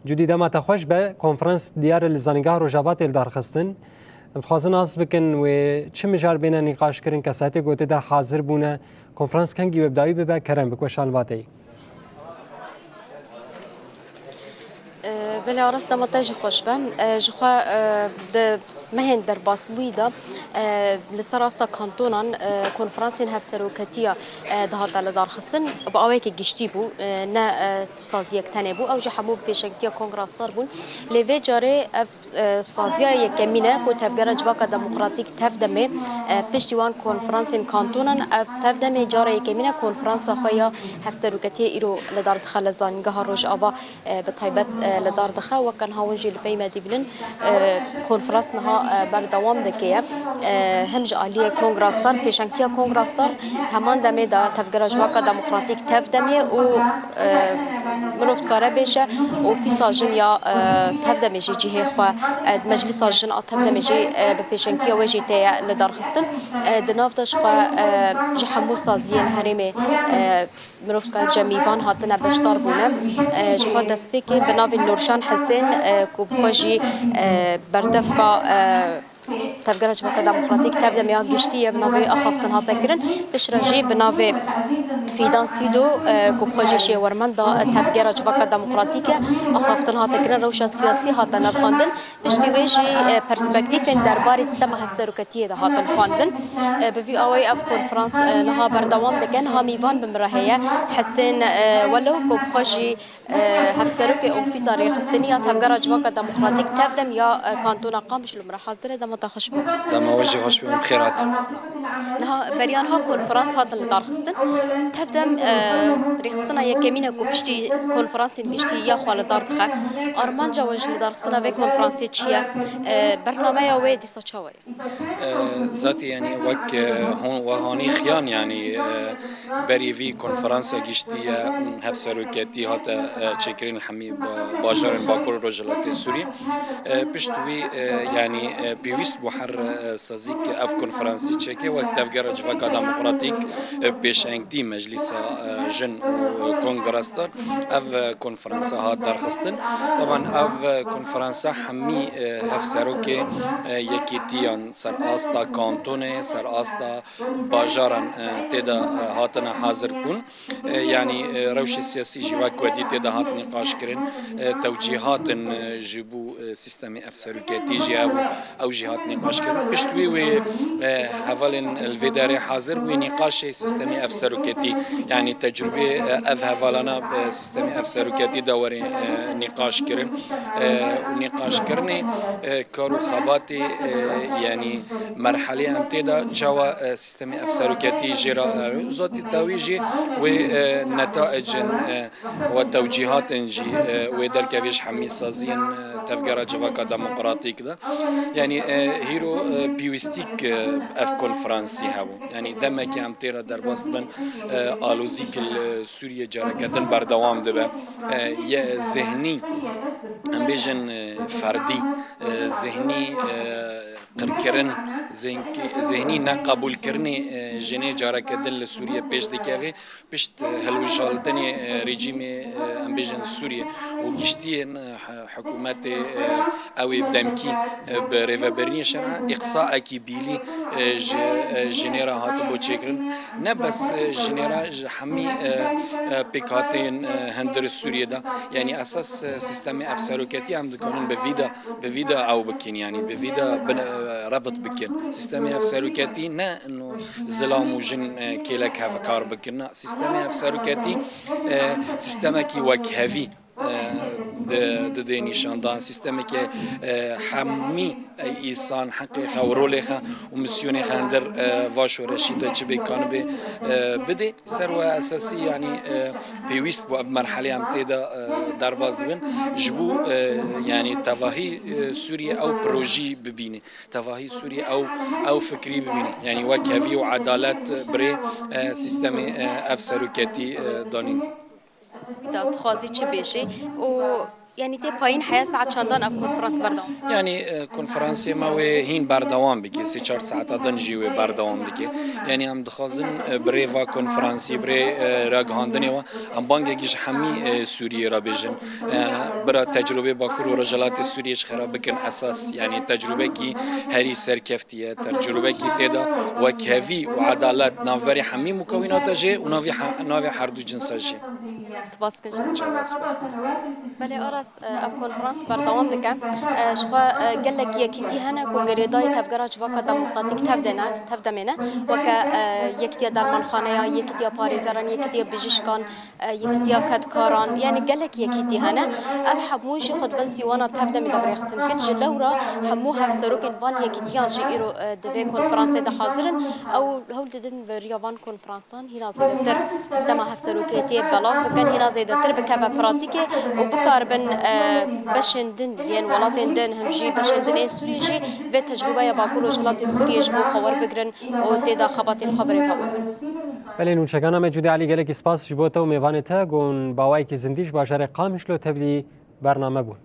جدی دما تخوش به کنفرانس دیار لزانگاه روجاوات الدار خستن متخوازن آس بکن و چه مجار بین نقاش کرن کساتی گوته در حاضر بونه کنفرانس کنگی وبدایی به کرم بکوشان واتی بله آرست ما تاج خوش بم جخوا د مهن در باسبویدا لسراسا کانتونان کنفرانسین هفسروکتیا دهات لدار خستن با اوی که گشتی بو نه سازی تنه بو او جحمو پیشنگتیا کنگراستار بون لیوی جاره سازیا یکمینه کو تفگر جواکا دموکراتیک تفدمه پشتیوان کنفرانسین کانتونان تفدمه جاره یکمینه کنفرانس خویا هفسروکتیا ایرو لدار دخل زانگاه روج آبا به طیبت لدار دخل و کن هاونجی لبی مدیبلن کنفرانس نها بردوام دکیه همج عالیه کنگراستار پیشنگتیا کنگراستار همان دمه دا تفگر جواکا دموکراتیک تفدمه و مروفت کاره بشه و فی ساجن یا تفدمه جی جیه خو مجلس ساجن تفدمه جی به پیشنگتیا وجی تیا لدار خستن دنافتش خو جحمو سازی الهرمه مروفت کار جمیوان هاتنه بشتار بونه جخوا دسپیکی بناوی نورشان حسین کوبخوجی بردفقا تفجر جواكا دموكراتيك تبدا ميا گشتي بناوي اخافتن هاتا كرن بشرجي بناوي فيدان سيدو كوبخوجي شي ورمندا تفجر جواكا دموكراتيك اخافتن هاتا كرن روشا سياسي هاتا نخواندن بشتي ويجي برسبكتيف درباري سما هفسروكتيه هاتا نخواندن بفي اوي اف كونفرنس نها بردوام دكن هاميفان بمرهيه حسين ولو كوبخوجي هفسروكي اوفيسار خستنيه تفجر جواكا دموكراتيك تبدا ميا كانتونا قامش المرا حاضره تخش بو دما وجه خوش بهم خيرات نها بريان ها كونفرنس هذا اللي دار خصن تفدم ريخصنا يكمينا كوبشتي كونفرنس نشتي يا خو دار دخل ارمان جواج اللي دار خصنا في كونفرنس تشيا برنامج يا ويدي صچاوي ذاتي يعني وك هون وهاني خيان يعني بري في كونفرنس گشتي هفسروكتي هاتا تشكرين الحمي باجار باكور رجلات سوري بشتوي يعني بيوست بحر سازيك اف كونفرنسي تشيكي وقت تفجر جواكا ديمقراطيك بيشانكتي مجلس جن كونغراستر اف كونفرنسا هات درخستن طبعا اف كونفرنسا حمي هفسروكي يكيتيان سر استا كانتوني سر استا باجارن تدا هاتنا حاضر كون يعني روش السياسي جواك ودي تدا هات نقاش كرن توجيهات جيبو سيستمي افسروكي جاو او جهات نقاش كرن بشتوي و هفالن الفيداري حاضر ونقاش سيستمي افسروكي يعني تجربه اف هفالنا بسيستمي افسروكي دوري نقاش كرن ونقاش كرني كارو خباتي يعني مرحله امتدا جوا سيستمي افسروكي جرا زوتي تويجي ونتائج وتوجيهات جي ودركافيش حمي سازين تفجر جواكا ديمقراطيك ده يعني هيرو بيوستيك اف كونفرنسي هاو يعني دمك ام تيرا درباست بن الوزيك سوريا جاركتن بردوام دبه ذهني ام بيجن فردي ذهني قركرن ذهني نقبول كرني جني جاركدن لسوريا بيش دكاغي بيش هلوجالتني ريجيم ام بيجن سوريا وجشتي حكومات او بدمكي بريفابرني شرع اقصاء كيبيلي جنرا هاتبو تشيكرن نبس جنرا حمي بيكاتين هندر سوريا دا يعني اساس سيستم افسروكاتي عم دكونن بفيدا او بكين يعني بفيدا ربط بكين سيستم افسروكاتي نا انه ظلام وجن كيلك هفكار بكنا سيستم افسروكاتي سيستمكي وكهفي د نشاندان سیستمی که حمی ایسان حقیقه و رولیخه و مسیونی خاندر واش و رشیده چه بکن بده سر و اساسی یعنی پیوست با مرحله هم تیدا درباز بین جبو یعنی تواهی سوریه او پروژی ببینه تواهی سوریه او فکری ببینه یعنی وکهوی و عدالت بره سیستم افسروکتی دانین داد خوازی چه بشه و يعني تي باين حياة ساعة شاندان أف كونفرنس بردام يعني کنفرانسی ما و هین بردوام بکی 3-4 ساعت دنجی و بردوام دکی یعنی هم دخوازن بری و کنفرانسی بری راگهاندنی و هم بانگیش همی سوریه را بیشن برای تجربه با کرو رجالات سوریش خراب بکن اساس يعني تجربه کی هری سرکفتیه تجربه کی تدا و کهوی و عدالت نافبری همی مکونات جه و ناوی هر دو جنس جه سپاس كجا جواز بست بله أراس أف كونفرنس بردوام دكا شخوا قال لك يكتي هنا كونغريداي تفجر جواكا ديمقراطيك تبدا منا وكا يكتي درمان خانيا يكتي باريزران يكتي بجيشكان يكتي كدكاران يعني قال لك يكتي هنا أف حموش خد بنسي وانا تبدا من دبر يخصم كن جلورا حموها في سروكن فان يكتيان جي إيرو دفي كونفرنس ده حاضرن أو هول تدن بريافان كونفرنسان هنا زيدتر سيستما هف سروكيتي بلاف بكن هنا زيدتر بكابا براتيكي وبكار بن بشندن يعني ولاتين دن همجي بشندن سوريا جي في تجربة يا باكور وجلات سوريا جبو خبر بقرن وتدا خبات الخبر فابن بله نوشگانا موجود علی گلک اسپاس جبوتا و میوانتا گون باوای که زندیش باجر قامش لو تبلی برنامه بود